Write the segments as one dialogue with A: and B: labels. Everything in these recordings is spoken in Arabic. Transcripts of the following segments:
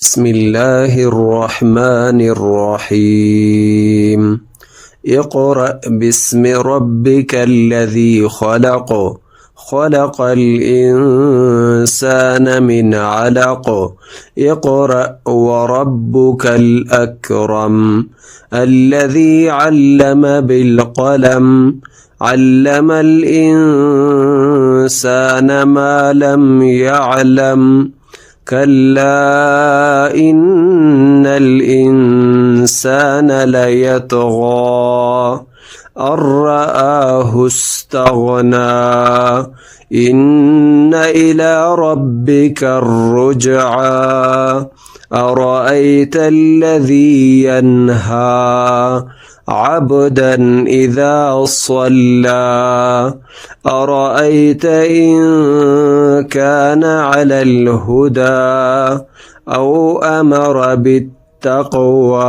A: بسم الله الرحمن الرحيم. اقرأ باسم ربك الذي خلق. خلق الإنسان من علق. اقرأ وربك الأكرم الذي علم بالقلم. علم الإنسان ما لم يعلم. كلا إن الإنسان ليطغى أن رآه استغنى. إن إلى ربك الرجعى. أرأيت الذي ينهى عبدا إذا صلى. أرأيت إن كان على الهدى أو أمر بالتقوى.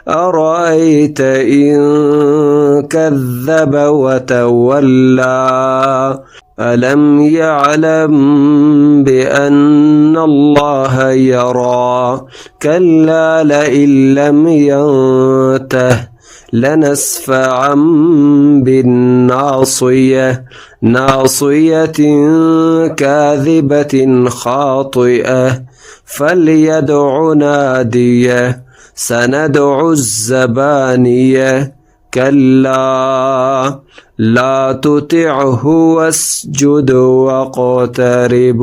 A: أرأيت إن كذب وتولى. ألم يعلم بأن الله يرى. كلا لئن لم ينته لنسفعا بالناصية. ناصية كاذبة خاطئة. فليدع ناديه. سندع الزبانية. كلا لا تطعه واسجد واقترب.